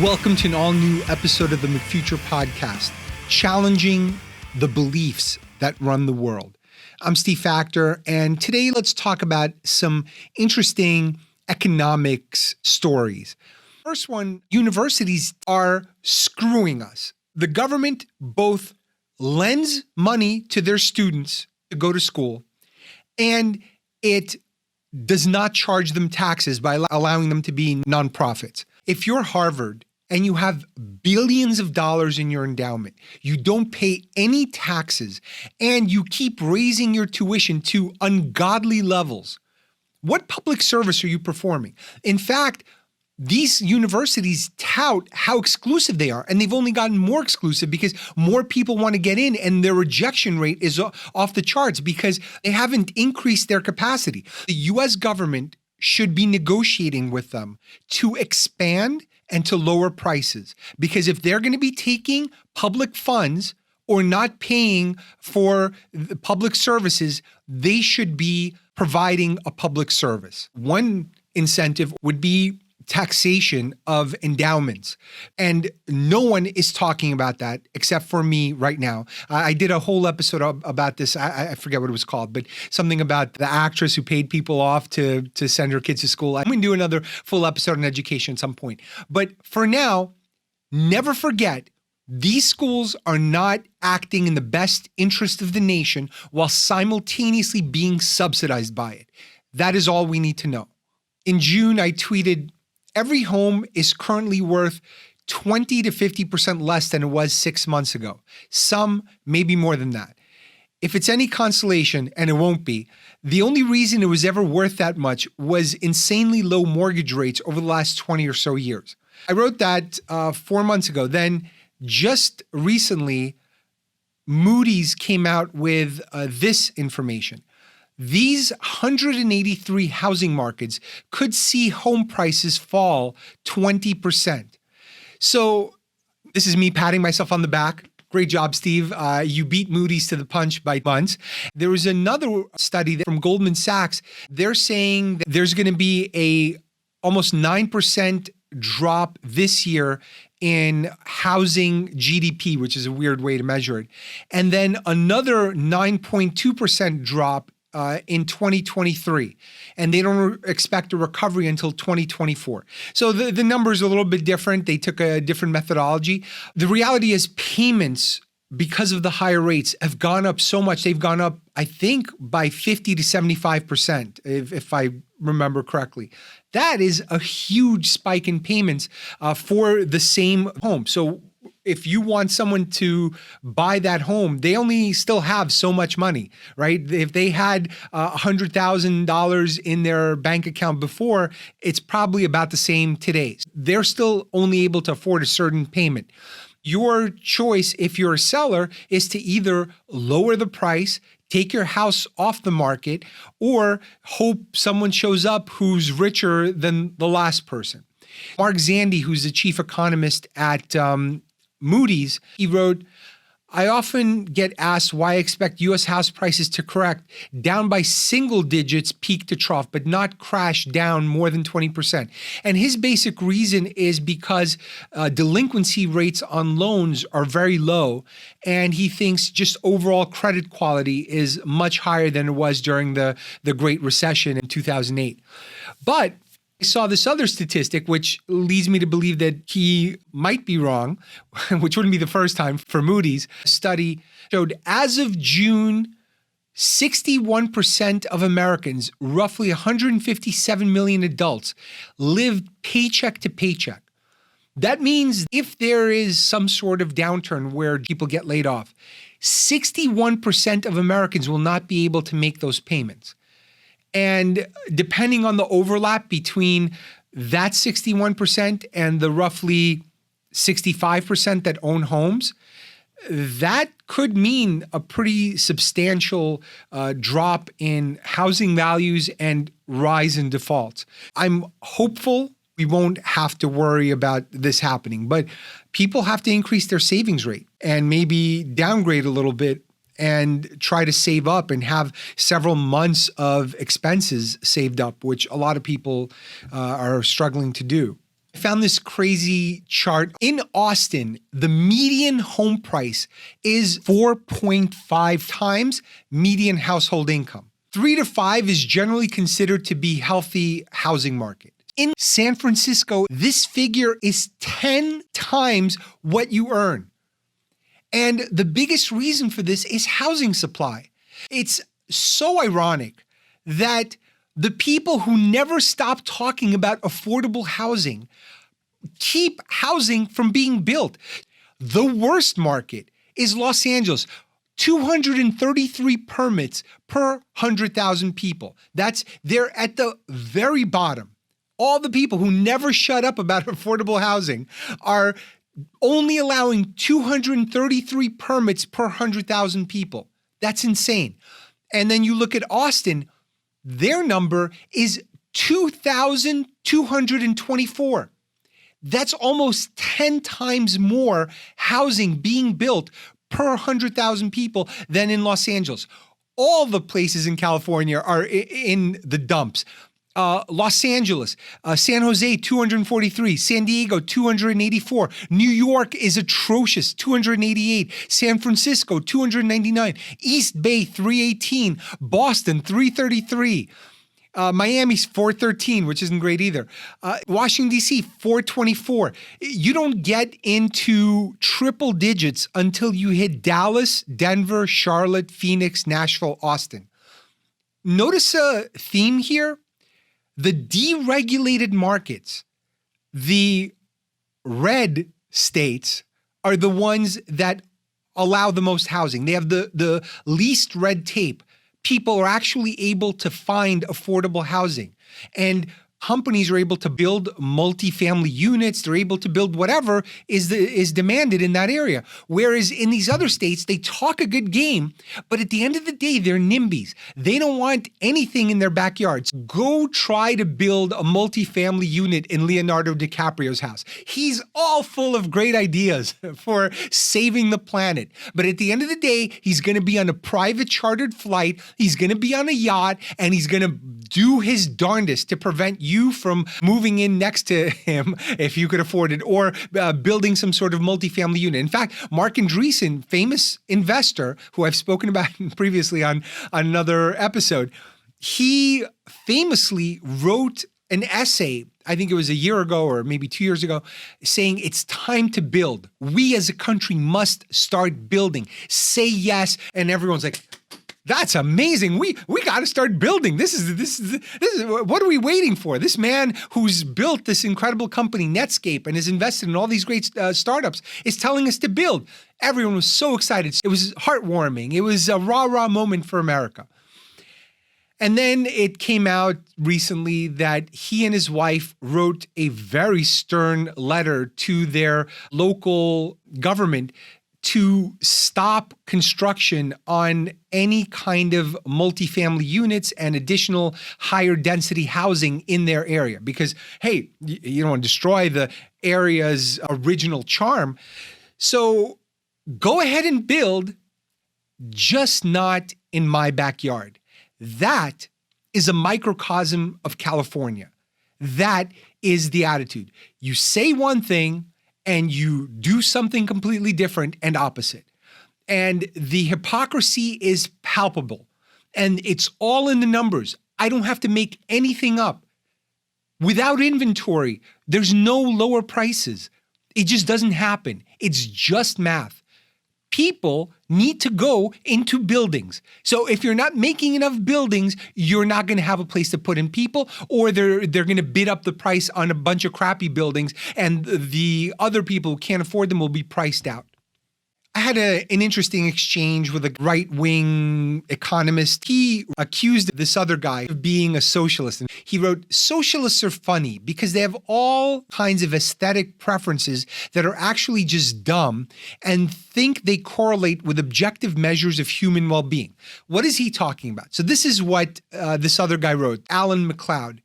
Welcome to an all-new episode of the McFuture podcast, challenging the beliefs that run the world. I'm Steve Faktor, and today let's talk about some interesting economics stories. First one, universities are screwing us. The government both lends money to their students to go to school, and it does not charge them taxes by allowing them to be nonprofits. If you're Harvard and you have billions of dollars in your endowment, you don't pay any taxes, and you keep raising your tuition to ungodly levels, what public service are you performing? In fact, these universities tout how exclusive they are, and they've only gotten more exclusive because more people want to get in, and their rejection rate is off the charts because they haven't increased their capacity. The US government should be negotiating with them to expand and to lower prices, because if they're going to be taking public funds or not paying for the public services, they should be providing a public service. One incentive would be taxation of endowments. And no one is talking about that except for me right now. I did a whole episode about this. I forget what it was called, but something about the actress who paid people off to send her kids to school. I'm going to do another full episode on education at some point. But for now, never forget, these schools are not acting in the best interest of the nation while simultaneously being subsidized by it. That is all we need to know. In June, I tweeted, every home is currently worth 20 to 50% less than it was 6 months ago. Some maybe more than that. If it's any consolation, and it won't be, the only reason it was ever worth that much was insanely low mortgage rates over the last 20 or so years. I wrote that 4 months ago. Then just recently, Moody's came out with this information. These 183 housing markets could see home prices fall 20%. So this is me patting myself on the back. Great job, Steve. You beat Moody's to the punch by months. There was another study from Goldman Sachs. They're saying that there's going to be a almost 9% drop this year in housing GDP, which is a weird way to measure it. And then another 9.2% drop in 2023, and they don't expect a recovery until 2024. So the number is a little bit different. They took a different methodology. The reality is payments, because of the higher rates, have gone up so much. They've gone up, I think, by 50 to 75%, if I remember correctly. That is a huge spike in payments for the same home. So if you want someone to buy that home, they only still have so much money, right? If they had $100,000 in their bank account before, it's probably about the same today. They're still only able to afford a certain payment. Your choice, if you're a seller, is to either lower the price, take your house off the market, or hope someone shows up who's richer than the last person. Mark Zandi, who's the chief economist at Moody's, he wrote, I often get asked why I expect U.S. house prices to correct down by single digits peak to trough, but not crash down more than 20%. And his basic reason is because delinquency rates on loans are very low, and he thinks just overall credit quality is much higher than it was during the Great Recession in 2008. But I saw this other statistic, which leads me to believe that he might be wrong, which wouldn't be the first time for Moody's. A study showed as of June, 61% of Americans, roughly 157 million adults, lived paycheck to paycheck. That means if there is some sort of downturn where people get laid off, 61% of Americans will not be able to make those payments. And depending on the overlap between that 61% and the roughly 65% that own homes, that could mean a pretty substantial drop in housing values and rise in defaults. I'm hopeful we won't have to worry about this happening, but people have to increase their savings rate and maybe downgrade a little bit and try to save up and have several months of expenses saved up, which a lot of people are struggling to do. I found this crazy chart. In Austin, the median home price is 4.5 times median household income. 3 to 5 is generally considered to be healthy housing market. In San Francisco, this figure is 10 times what you earn. And the biggest reason for this is housing supply. It's so ironic that the people who never stop talking about affordable housing keep housing from being built. The worst market is Los Angeles. 233 permits per 100,000 people. They're at the very bottom. All the people who never shut up about affordable housing are only allowing 233 permits per 100,000 people. That's insane. And then you look at Austin, their number is 2,224. That's almost 10 times more housing being built per 100,000 people than in Los Angeles. All the places in California are in the dumps. Los Angeles, San Jose, 243, San Diego, 284, New York is atrocious, 288, San Francisco, 299, East Bay, 318, Boston, 333, Miami's 413, which isn't great either. Washington, D.C., 424. You don't get into triple digits until you hit Dallas, Denver, Charlotte, Phoenix, Nashville, Austin. Notice a theme here. The deregulated markets, the red states, are the ones that allow the most housing. They have the least red tape. People are actually able to find affordable housing. And companies are able to build multifamily units. They're able to build whatever is demanded in that area. Whereas in these other states, they talk a good game, but at the end of the day, they're NIMBYs. They don't want anything in their backyards. Go try to build a multifamily unit in Leonardo DiCaprio's house. He's all full of great ideas for saving the planet. But at the end of the day, he's going to be on a private chartered flight. He's going to be on a yacht, and he's going to do his darndest to prevent you from moving in next to him if you could afford it, or building some sort of multifamily unit. In fact, Mark Andreessen, famous investor who I've spoken about previously on another episode, he famously wrote an essay, I think it was a year ago or maybe 2 years ago, saying it's time to build. We as a country must start building. Say yes. And everyone's like, that's amazing. We got to start building. This is what are we waiting for? This man who's built this incredible company, Netscape, and has invested in all these great startups is telling us to build. Everyone was so excited. It was heartwarming. It was a rah-rah moment for America. And then it came out recently that he and his wife wrote a very stern letter to their local government to stop construction on any kind of multifamily units and additional higher density housing in their area. Because, hey, you don't want to destroy the area's original charm. So go ahead and build, just not in my backyard. That is a microcosm of California. That is the attitude. You say one thing, and you do something completely different and opposite. And the hypocrisy is palpable. And it's all in the numbers. I don't have to make anything up. Without inventory, there's no lower prices. It just doesn't happen. It's just math. People need to go into buildings. So if you're not making enough buildings, you're not going to have a place to put in people, or they're going to bid up the price on a bunch of crappy buildings, and the other people who can't afford them will be priced out. I had an interesting exchange with a right-wing economist. He accused this other guy of being a socialist. And he wrote, socialists are funny because they have all kinds of aesthetic preferences that are actually just dumb and think they correlate with objective measures of human well-being. What is he talking about? So this is what this other guy wrote, Alan McLeod.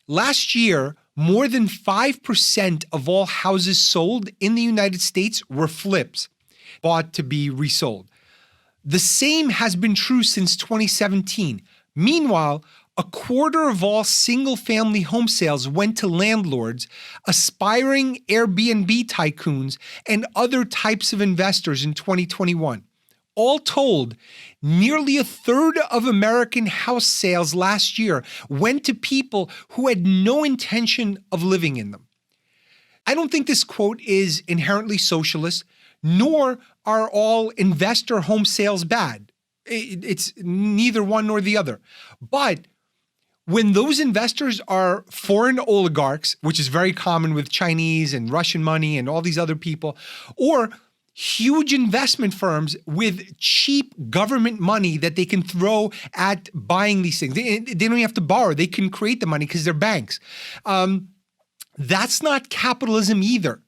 Last year, more than 5% of all houses sold in the United States were flips, bought to be resold. The same has been true since 2017. Meanwhile, a quarter of all single-family home sales went to landlords, aspiring Airbnb tycoons, and other types of investors in 2021. All told, nearly a third of American house sales last year went to people who had no intention of living in them. I don't think this quote is inherently socialist, nor are all investor home sales bad. It's neither one nor the other. But when those investors are foreign oligarchs, which is very common with Chinese and Russian money and all these other people, or huge investment firms with cheap government money that they can throw at buying these things. They don't even have to borrow. They can create the money because they're banks. That's not capitalism either.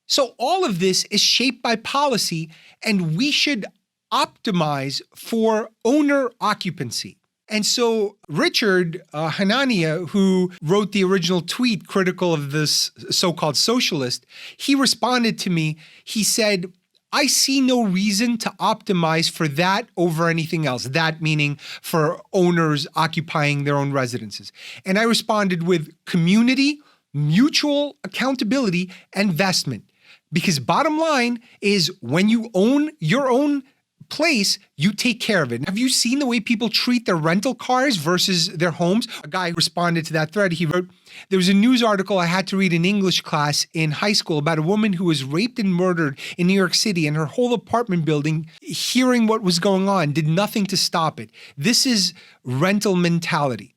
So all of this is shaped by policy, and we should optimize for owner occupancy. And so Richard Hanania, who wrote the original tweet critical of this so-called socialist, he responded to me. He said, I see no reason to optimize for that over anything else. That meaning for owners occupying their own residences. And I responded with community, mutual accountability, and investment. Because bottom line is when you own your own place, you take care of it. Have you seen the way people treat their rental cars versus their homes? A guy responded to that thread. He wrote, there was a news article I had to read in English class in high school about a woman who was raped and murdered in New York City, and her whole apartment building, hearing what was going on, did nothing to stop it. This is rental mentality.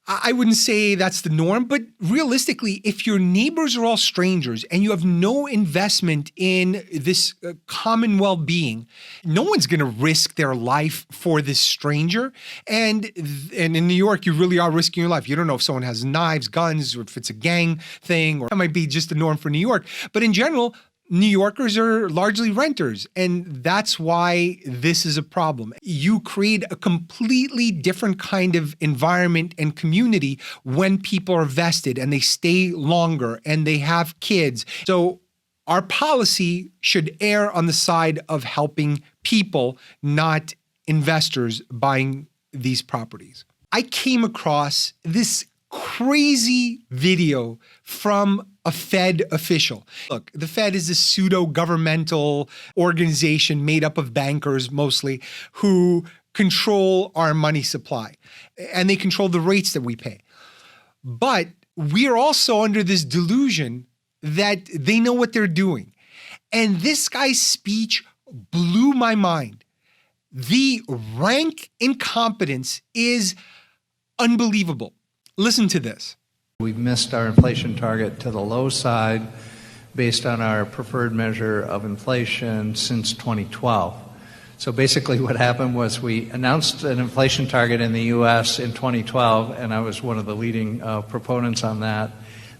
I wouldn't say that's the norm, but realistically, if your neighbors are all strangers and you have no investment in this common well-being, no one's going to risk their life for this stranger. And in New York, you really are risking your life. You don't know if someone has knives, guns, or if it's a gang thing, or that might be just the norm for New York. But in general, New Yorkers are largely renters, and that's why this is a problem. You create a completely different kind of environment and community when people are vested and they stay longer and they have kids. So our policy should err on the side of helping people, not investors buying these properties. I came across this crazy video from a Fed official. Look, the Fed is a pseudo-governmental organization made up of bankers mostly who control our money supply, and they control the rates that we pay. But we are also under this delusion that they know what they're doing. And this guy's speech blew my mind. The rank incompetence is unbelievable. Listen to this. We've missed our inflation target to the low side based on our preferred measure of inflation since 2012. So basically what happened was we announced an inflation target in the U.S. in 2012, and I was one of the leading proponents on that.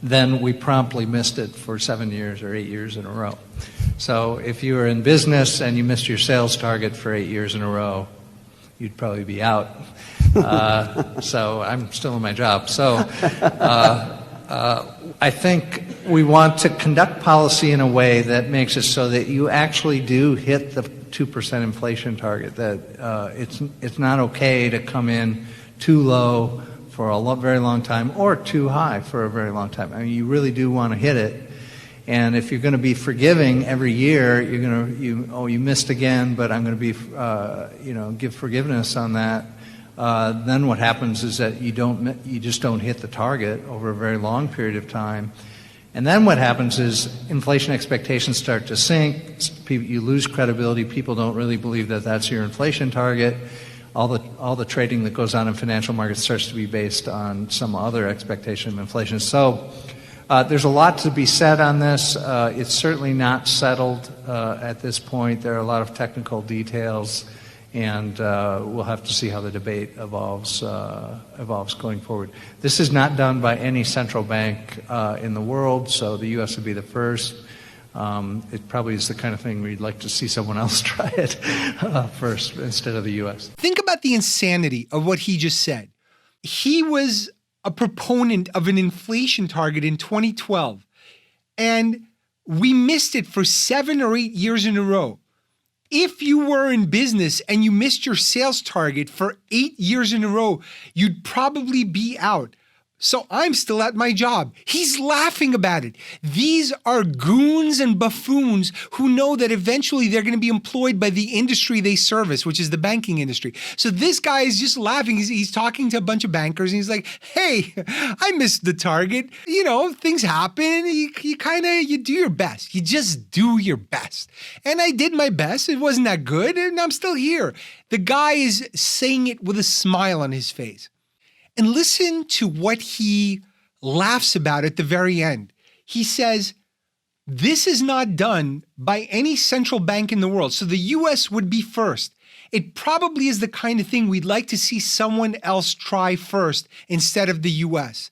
Then we promptly missed it for 7 years or 8 years in a row. So if you were in business and you missed your sales target for 8 years in a row, you'd probably be out. So I'm still in my job. So I think we want to conduct policy in a way that makes it so that you actually do hit the 2% inflation target, that it's not okay to come in too low for a very long time or too high for a very long time. I mean, you really do want to hit it. And if you're going to be forgiving every year, you missed again, but I'm going to be, give forgiveness on that. Then what happens is that you just don't hit the target over a very long period of time. And then what happens is inflation expectations start to sink. You lose credibility. People don't really believe that that's your inflation target. All the trading that goes on in financial markets starts to be based on some other expectation of inflation. So there's a lot to be said on this. It's certainly not settled at this point. There are a lot of technical details, and we'll have to see how the debate evolves going forward. This is not done by any central bank in the world, so the U.S. would be the first. It probably is the kind of thing we'd like to see someone else try it first instead of the U.S. Think about the insanity of what he just said. He was a proponent of an inflation target in 2012, and we missed it for 7 or 8 years in a row. If you were in business and you missed your sales target for 8 years in a row, you'd probably be out. So I'm still at my job. He's laughing about it. These are goons and buffoons who know that eventually they're going to be employed by the industry they service, which is the banking industry. So this guy is just laughing. He's talking to a bunch of bankers and he's like, hey, I missed the target. You know, things happen. You do your best. You just do your best. And I did my best. It wasn't that good and I'm still here. The guy is saying it with a smile on his face. And listen to what he laughs about at the very end. He says, this is not done by any central bank in the world. So the US would be first. It probably is the kind of thing we'd like to see someone else try first instead of the US.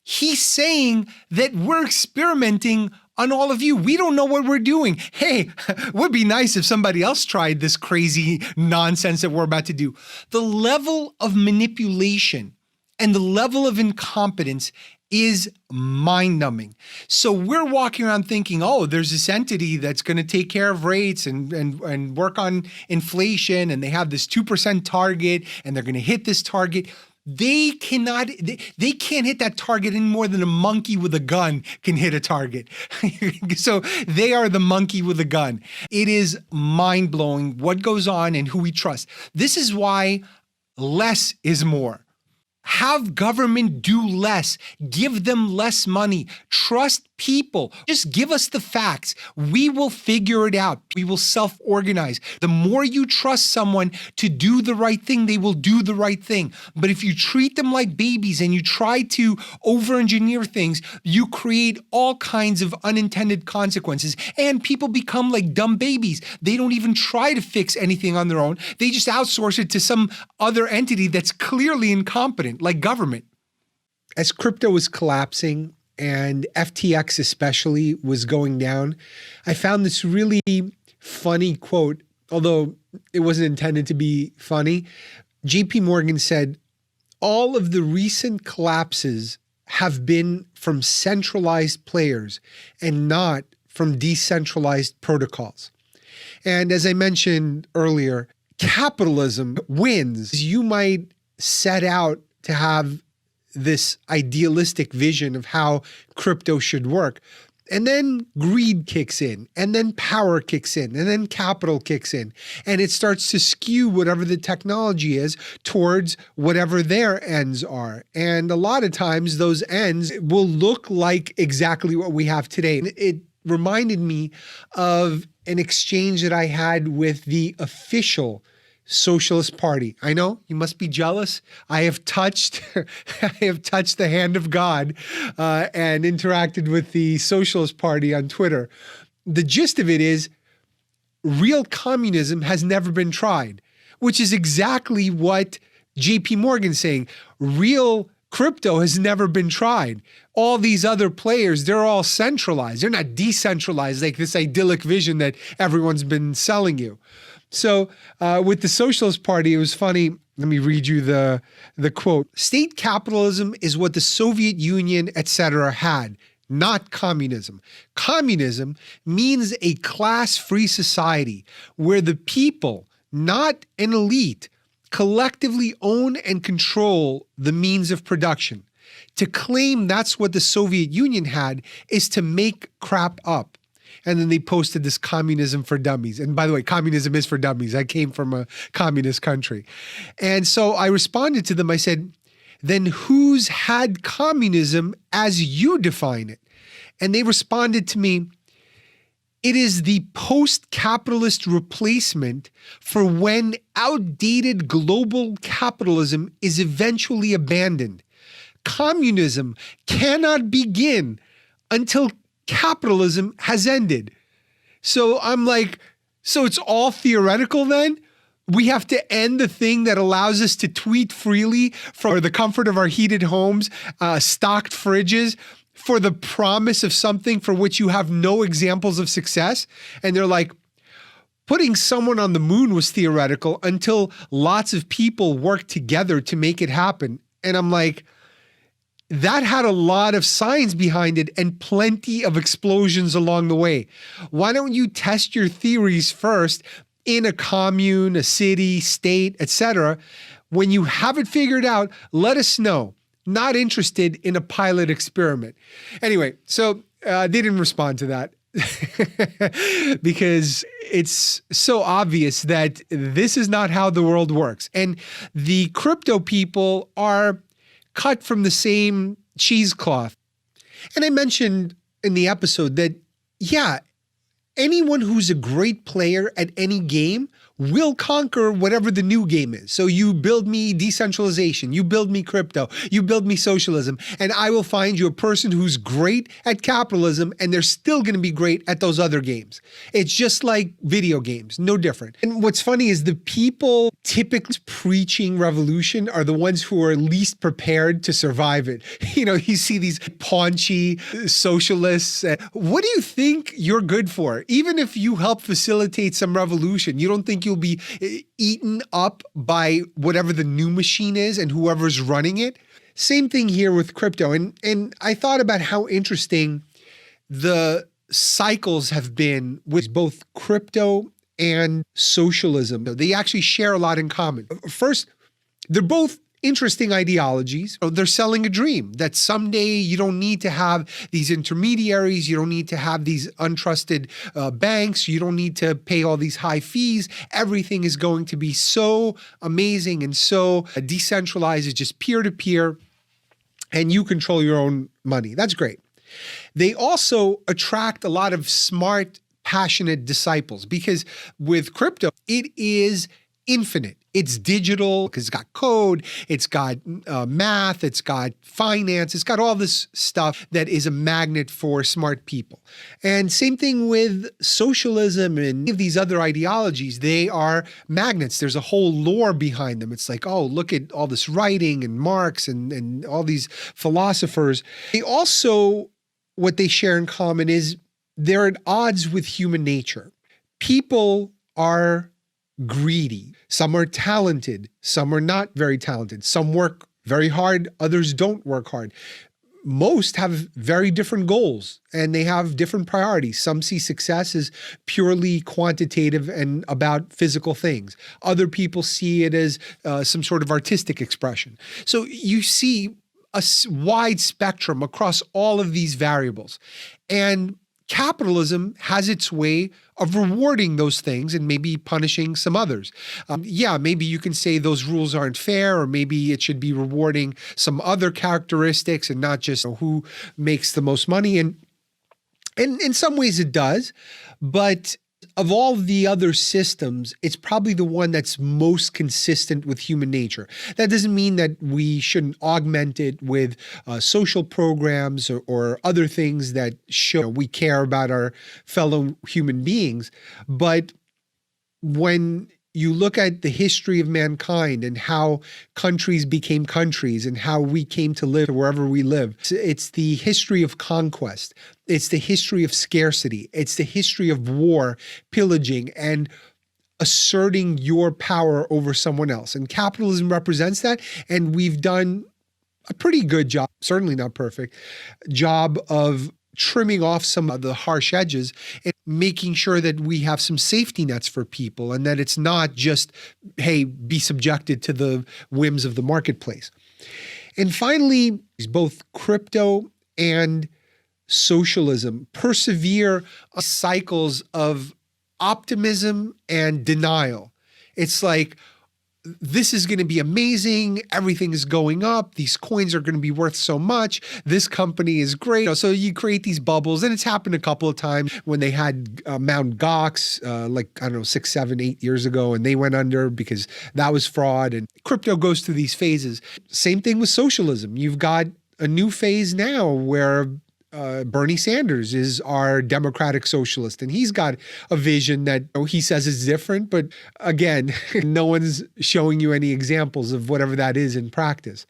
He's saying that we're experimenting on all of you. We don't know what we're doing. Hey, it would be nice if somebody else tried this crazy nonsense that we're about to do. The level of manipulation and the level of incompetence is mind-numbing. So we're walking around thinking, oh, there's this entity that's going to take care of rates and work on inflation, and they have this 2% target, and they're going to hit this target. They can't hit that target any more than a monkey with a gun can hit a target. So they are the monkey with a gun. It is mind-blowing what goes on and who we trust. This is why less is more. Have government do less. Give them less money. Trust people. Just give us the facts. We will figure it out. We will self-organize. The more you trust someone to do the right thing, they will do the right thing. But if you treat them like babies and you try to over-engineer things, you create all kinds of unintended consequences. And people become like dumb babies. They don't even try to fix anything on their own. They just outsource it to some other entity that's clearly incompetent, like government. As crypto was collapsing, and FTX especially was going down, I found this really funny quote, although it wasn't intended to be funny. JP Morgan said, all of the recent collapses have been from centralized players and not from decentralized protocols. And as I mentioned earlier, capitalism wins. You might set out to have this idealistic vision of how crypto should work. And then greed kicks in, and then power kicks in, and then capital kicks in. And it starts to skew whatever the technology is towards whatever their ends are. And a lot of times those ends will look like exactly what we have today. It reminded me of an exchange that I had with the official Socialist Party. I know you must be jealous. I have touched the hand of God and interacted with the Socialist Party on Twitter. The gist of it is real communism has never been tried, which is exactly what JP Morgan's saying. Real crypto has never been tried. All these other players, they're all centralized. They're not decentralized like this idyllic vision that everyone's been selling you. So with the Socialist Party, it was funny. Let me read you the quote. State capitalism is what the Soviet Union, etc. had, not communism. Communism means a class-free society where the people, not an elite, collectively own and control the means of production. To claim that's what the Soviet Union had is to make crap up. And then they posted this communism for dummies. And by the way, communism is for dummies. I came from a communist country. And so I responded to them. I said, then who's had communism as you define it? And they responded to me, it is the post-capitalist replacement for when outdated global capitalism is eventually abandoned. Communism cannot begin until capitalism has ended. So I'm like, so it's all theoretical then? We have to end the thing that allows us to tweet freely from the comfort of our heated homes, stocked fridges, for the promise of something for which you have no examples of success? And they're like, putting someone on the moon was theoretical until lots of people worked together to make it happen. And I'm like, that had a lot of science behind it and plenty of explosions along the way. Why don't you test your theories first in a commune, a city, state, etc. When you have it figured out, let us know. Not interested in a pilot experiment. Anyway, so they didn't respond to that because it's so obvious that this is not how the world works. And the crypto people are cut from the same cheesecloth. And I mentioned in the episode that, yeah, anyone who's a great player at any game will conquer whatever the new game is. So you build me decentralization, you build me crypto, you build me socialism, and I will find you a person who's great at capitalism, and they're still going to be great at those other games. It's just like video games, no different. And what's funny is the people typically preaching revolution are the ones who are least prepared to survive it. You know, you see these paunchy socialists. What do you think you're good for? Even if you help facilitate some revolution, you don't think you'll be eaten up by whatever the new machine is and whoever's running it? Same thing here with crypto. And I thought about how interesting the cycles have been with both crypto and socialism. They actually share a lot in common. First, they're both interesting ideologies. They're selling a dream that someday you don't need to have these intermediaries, you don't need to have these untrusted banks, you don't need to pay all these high fees. Everything is going to be so amazing and so decentralized. It's just peer-to-peer, and you control your own money. That's great. They also attract a lot of smart, passionate disciples because with crypto, it is infinite. It's digital because it's got code, it's got math, it's got finance, it's got all this stuff that is a magnet for smart people. And same thing with socialism and these other ideologies. They are magnets. There's a whole lore behind them. It's like, oh, look at all this writing and Marx and all these philosophers. They also, what they share in common is they're at odds with human nature. People are greedy. Some are talented. Some are not very talented. Some work very hard. Others don't work hard. Most have very different goals and they have different priorities. Some see success as purely quantitative and about physical things. Other people see it as some sort of artistic expression. So you see a wide spectrum across all of these variables. And capitalism has its way of rewarding those things and maybe punishing some others. Maybe you can say those rules aren't fair, or maybe it should be rewarding some other characteristics and not just who makes the most money. And in some ways it does, but of all the other systems, it's probably the one that's most consistent with human nature. That doesn't mean that we shouldn't augment it with social programs or other things that show we care about our fellow human beings. But when you look at the history of mankind and how countries became countries and how we came to live wherever we live, it's the history of conquest. It's the history of scarcity. It's the history of war, pillaging, and asserting your power over someone else. And capitalism represents that. And we've done a pretty good job, certainly not perfect, job of trimming off some of the harsh edges and making sure that we have some safety nets for people and that it's not just, hey, be subjected to the whims of the marketplace. And finally, both crypto and socialism persevere cycles of optimism and denial. It's like, this is going to be amazing. Everything is going up. These coins are going to be worth so much. This company is great. So you create these bubbles, and it's happened a couple of times when they had Mt. Gox, 6, 7, 8 years ago, and they went under because that was fraud. And crypto goes through these phases. Same thing with socialism. You've got a new phase now where Bernie Sanders is our democratic socialist, and he's got a vision that he says is different, but again, no one's showing you any examples of whatever that is in practice.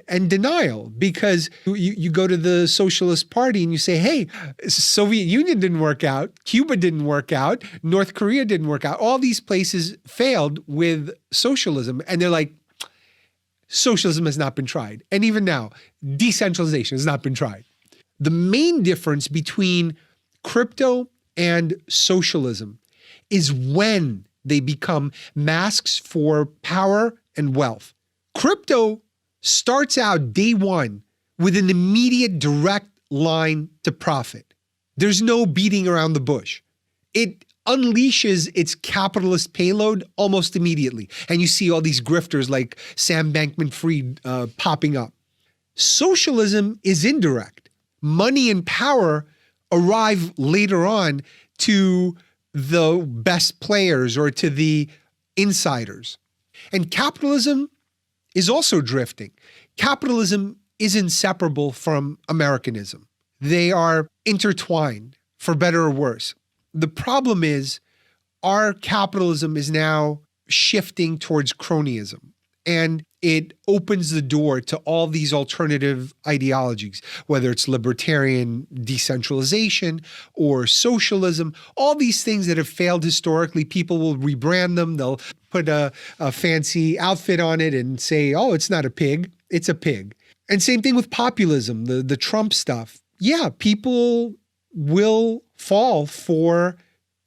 And denial, because you go to the Socialist Party and you say, hey, Soviet Union didn't work out, Cuba didn't work out, North Korea didn't work out. All these places failed with socialism, and they're like, socialism has not been tried. And even now, decentralization has not been tried. The main difference between crypto and socialism is when They become masks for power and wealth. Crypto starts out day one with an immediate direct line to profit. There's no beating around the bush. It unleashes its capitalist payload almost immediately. And you see all these grifters like Sam Bankman-Fried popping up. Socialism is indirect. Money and power arrive later on to the best players or to the insiders. And capitalism is also drifting. Capitalism is inseparable from Americanism. They are intertwined, for better or worse. The problem is our capitalism is now shifting towards cronyism, and it opens the door to all these alternative ideologies, whether it's libertarian decentralization or socialism, all these things that have failed historically. People will rebrand them. They'll put a fancy outfit on it and say, oh, it's not a pig, it's a pig. And same thing with populism, the Trump stuff. Yeah, people will fall for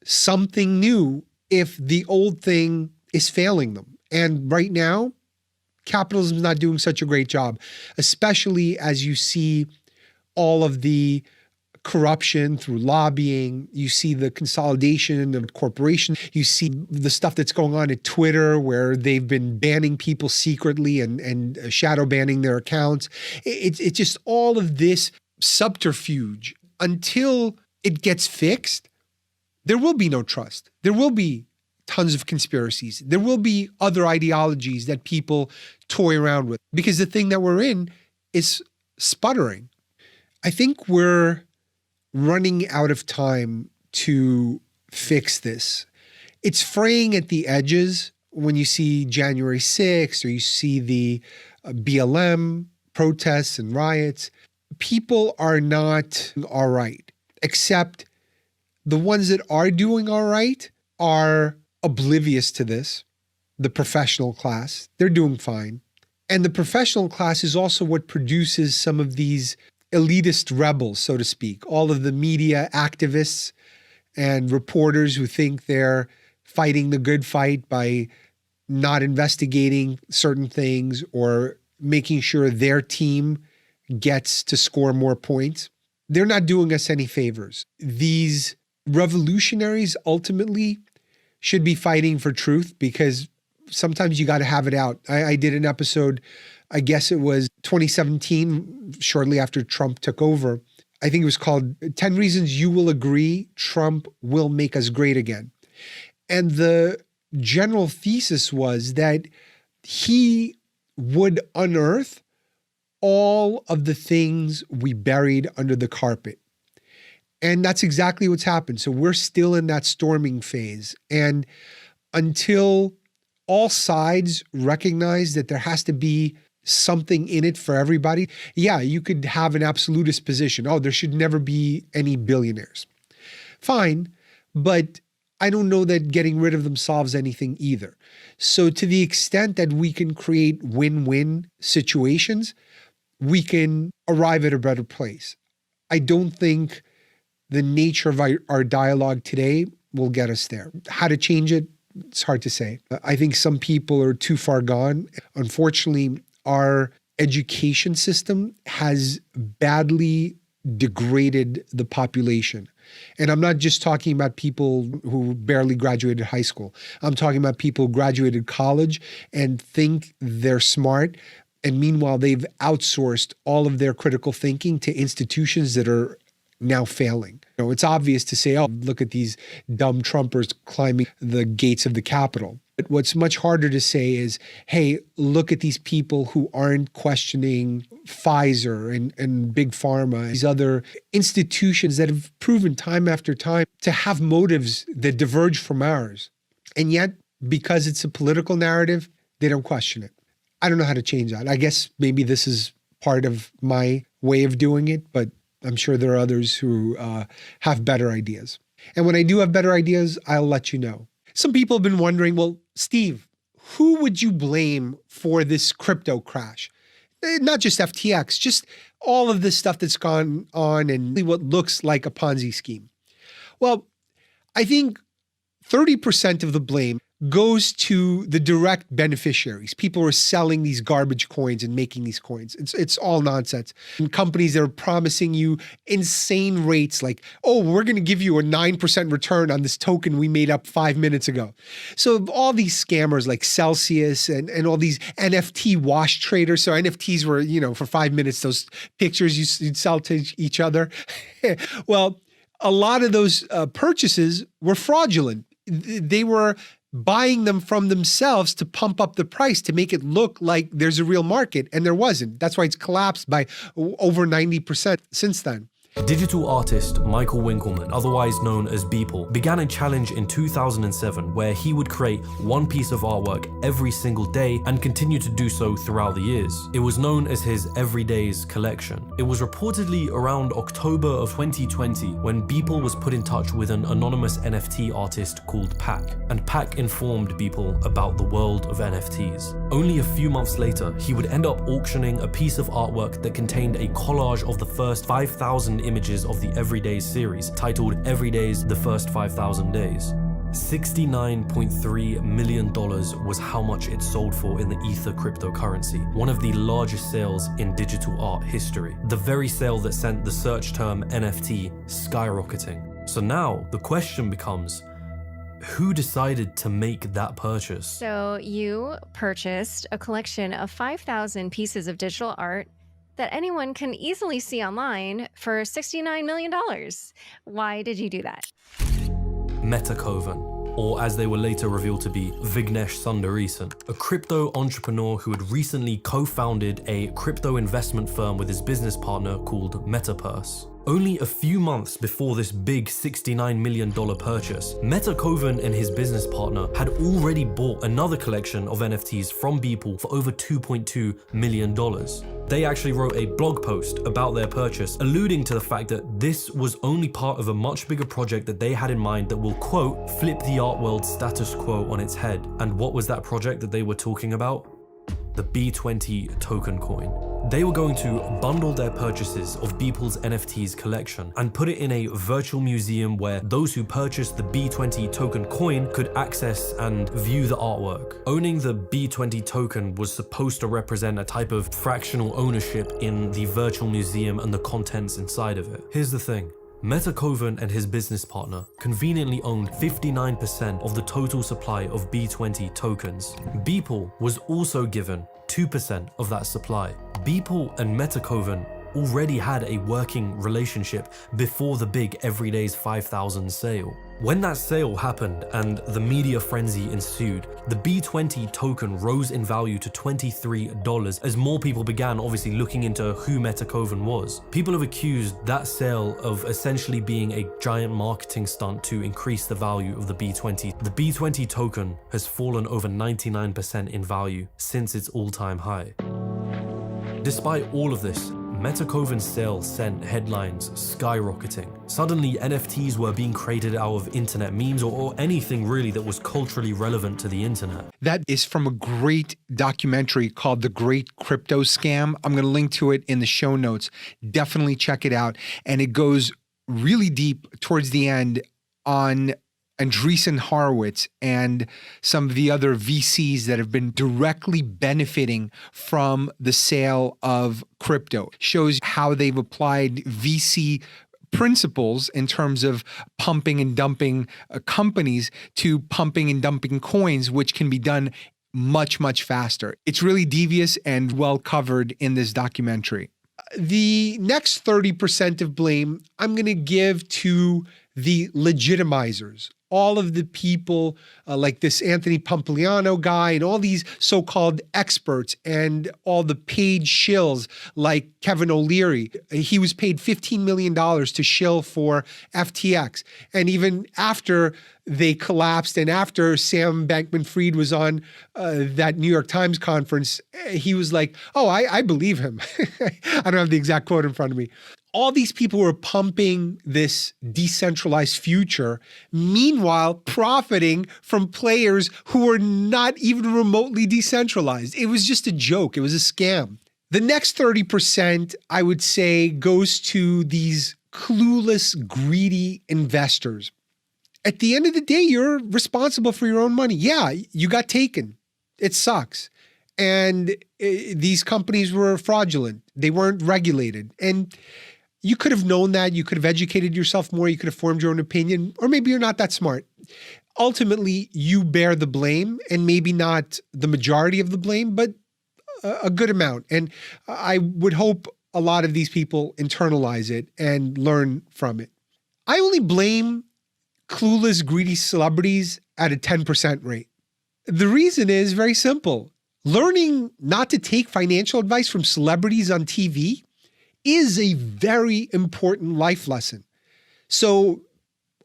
something new if the old thing is failing them. And right now, capitalism is not doing such a great job, especially as you see all of the corruption through lobbying. You see the consolidation of corporations. You see the stuff that's going on at Twitter where they've been banning people secretly and shadow banning their accounts. It's just all of this subterfuge. Until it gets fixed, there will be no trust. There will be tons of conspiracies. There will be other ideologies that people toy around with because the thing that we're in is sputtering. I think we're running out of time to fix this. It's fraying at the edges when you see January 6th or you see the BLM protests and riots. People are not all right, except the ones that are doing all right are oblivious to this. The professional class, they're doing fine. And the professional class is also what produces some of these elitist rebels, so to speak, all of the media activists and reporters who think they're fighting the good fight by not investigating certain things or making sure their team gets to score more points. They're not doing us any favors. These revolutionaries ultimately should be fighting for truth because sometimes you got to have it out. I did an episode, I guess it was 2017, shortly after Trump took over. I think it was called 10 Reasons You Will Agree Trump Will Make Us Great Again. And the general thesis was that he would unearth all of the things we buried under the carpet. And that's exactly what's happened. So we're still in that storming phase. And until all sides recognize that there has to be something in it for everybody, yeah, you could have an absolutist position. Oh, there should never be any billionaires. Fine, but I don't know that getting rid of them solves anything either. So to the extent that we can create win-win situations, we can arrive at a better place. I don't think the nature of our dialogue today will get us there. How to change it, it's hard to say. I think some people are too far gone. Unfortunately, our education system has badly degraded the population. And I'm not just talking about people who barely graduated high school. I'm talking about people who graduated college and think they're smart. And meanwhile, they've outsourced all of their critical thinking to institutions that are now failing. You know, it's obvious to say, oh, look at these dumb Trumpers climbing the gates of the Capitol. But what's much harder to say is, hey, look at these people who aren't questioning Pfizer and Big Pharma, these other institutions that have proven time after time to have motives that diverge from ours. And yet, because it's a political narrative, they don't question it. I don't know how to change that. I guess maybe this is part of my way of doing it, but I'm sure there are others who have better ideas. And when I do have better ideas, I'll let you know. Some people have been wondering, well, Steve, who would you blame for this crypto crash? Not just FTX, just all of this stuff that's gone on and what looks like a Ponzi scheme. Well, I think 30% of the blame goes to the direct beneficiaries. People are selling these garbage coins and making these coins. It's all nonsense. And companies that are promising you insane rates like, oh, we're going to give you a 9% return on this token we made up 5 minutes ago. So all these scammers like Celsius and all these NFT wash traders. So NFTs were, for 5 minutes, those pictures you'd sell to each other. Well, a lot of those purchases were fraudulent. They were buying them from themselves to pump up the price to make it look like there's a real market, and there wasn't. That's why it's collapsed by over 90% since then. Digital artist Michael Winkelmann, otherwise known as Beeple, began a challenge in 2007 where he would create one piece of artwork every single day and continue to do so throughout the years. It was known as his Everydays collection. It was reportedly around October of 2020 when Beeple was put in touch with an anonymous NFT artist called Pac, and Pac informed Beeple about the world of NFTs. Only a few months later, he would end up auctioning a piece of artwork that contained a collage of the first 5,000 images of the Everydays series, titled Everydays: The First 5,000 Days. $69.3 million was how much it sold for in the Ether cryptocurrency, one of the largest sales in digital art history. The very sale that sent the search term NFT skyrocketing. So now the question becomes, who decided to make that purchase? So you purchased a collection of 5,000 pieces of digital art that anyone can easily see online for $69 million. Why did you do that? MetaKovan, or as they were later revealed to be, Vignesh Sundaresan, a crypto entrepreneur who had recently co-founded a crypto investment firm with his business partner called MetaPurse. Only a few months before this big $69 million purchase, MetaKovan and his business partner had already bought another collection of NFTs from Beeple for over $2.2 million. They actually wrote a blog post about their purchase, alluding to the fact that this was only part of a much bigger project that they had in mind that will, quote, flip the art world's status quo on its head. And what was that project that they were talking about? The B20 token coin. They were going to bundle their purchases of Beeple's NFTs collection and put it in a virtual museum where those who purchased the B20 token coin could access and view the artwork. Owning the B20 token was supposed to represent a type of fractional ownership in the virtual museum and the contents inside of it. Here's the thing. MetaKovan and his business partner conveniently owned 59% of the total supply of B20 tokens. Beeple was also given 2% of that supply. Beeple and MetaKovan already had a working relationship before the big Everydays 5,000 sale. When that sale happened and the media frenzy ensued, the B20 token rose in value to $23 as more people began obviously looking into who MetaKovan was. People have accused that sale of essentially being a giant marketing stunt to increase the value of the B20. The B20 token has fallen over 99% in value since its all-time high. Despite all of this, MetaKovan's sale sent headlines skyrocketing. Suddenly, NFTs were being created out of internet memes or anything really that was culturally relevant to the internet. That is from a great documentary called The Great Crypto Scam. I'm going to link to it in the show notes. Definitely check it out. And it goes really deep towards the end on Andreessen Horowitz and some of the other VCs that have been directly benefiting from the sale of crypto. Shows how they've applied VC principles in terms of pumping and dumping companies to pumping and dumping coins, which can be done much, much faster. It's really devious and well covered in this documentary. The next 30% of blame I'm going to give to the legitimizers. All of the people like this Anthony Pompliano guy and all these so-called experts and all the paid shills like Kevin O'Leary. He was paid $15 million to shill for FTX. And even after they collapsed and after Sam Bankman-Fried was on that New York Times conference, he was like, oh, I believe him. I don't have the exact quote in front of me. All these people were pumping this decentralized future, meanwhile profiting from players who were not even remotely decentralized. It was just a joke. It was a scam. The next 30%, I would say, goes to these clueless, greedy investors. At the end of the day, you're responsible for your own money. Yeah, you got taken. It sucks. And these companies were fraudulent. They weren't regulated. And you could have known that. You could have educated yourself more. You could have formed your own opinion. Or maybe you're not that smart. Ultimately, you bear the blame, and maybe not the majority of the blame, but a good amount. And I would hope a lot of these people internalize it and learn from it. I only blame clueless, greedy celebrities at a 10% rate. The reason is very simple. Learning not to take financial advice from celebrities on TV is a very important life lesson. So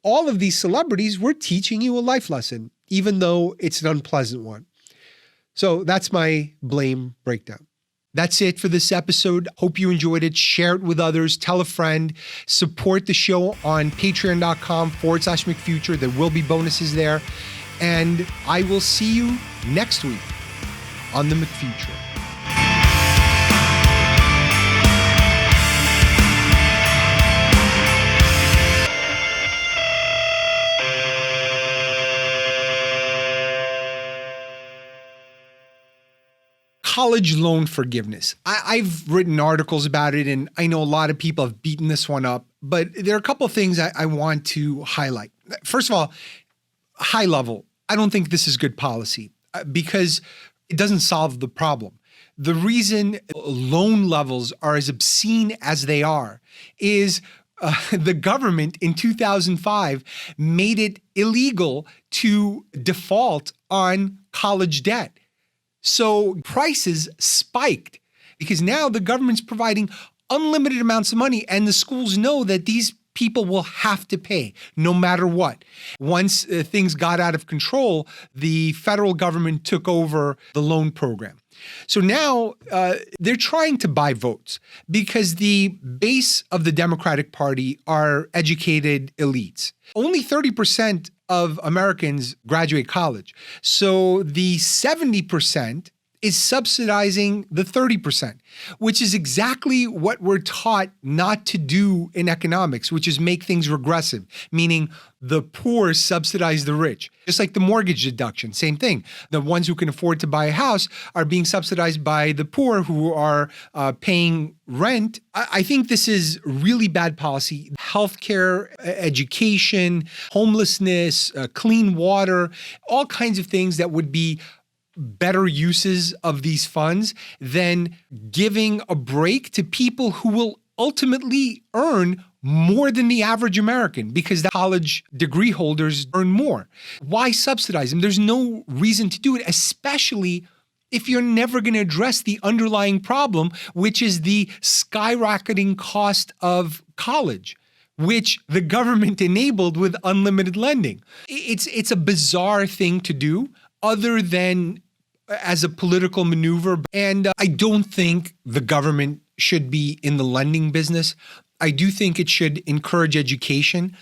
all of these celebrities were teaching you a life lesson, even though it's an unpleasant one. So that's my blame breakdown. That's it for this episode. Hope you enjoyed it. Share it with others. Tell a friend. Support the show on patreon.com/McFuture. There will be bonuses there. And I will see you next week on the McFuture. College loan forgiveness. I've written articles about it, and I know a lot of people have beaten this one up, but there are a couple of things I want to highlight. First of all, high level, I don't think this is good policy because it doesn't solve the problem. The reason loan levels are as obscene as they are is the government in 2005 made it illegal to default on college debt. So prices spiked because now the government's providing unlimited amounts of money, and the schools know that these people will have to pay no matter what. Once things got out of control, the federal government took over the loan program. So now they're trying to buy votes because the base of the Democratic Party are educated elites. Only 30% of Americans graduate college. So the 70% is subsidizing the 30%, which is exactly what we're taught not to do in economics, which is make things regressive, meaning the poor subsidize the rich. Just like the mortgage deduction, same thing. The ones who can afford to buy a house are being subsidized by the poor who are paying rent. I think this is really bad policy. Healthcare, education, homelessness, clean water, all kinds of things that would be better uses of these funds than giving a break to people who will ultimately earn more than the average American because the college degree holders earn more. Why subsidize them? There's no reason to do it, especially if you're never going to address the underlying problem, which is the skyrocketing cost of college, which the government enabled with unlimited lending. It's a bizarre thing to do other than as a political maneuver. And I don't think the government should be in the lending business. I do think it should encourage education,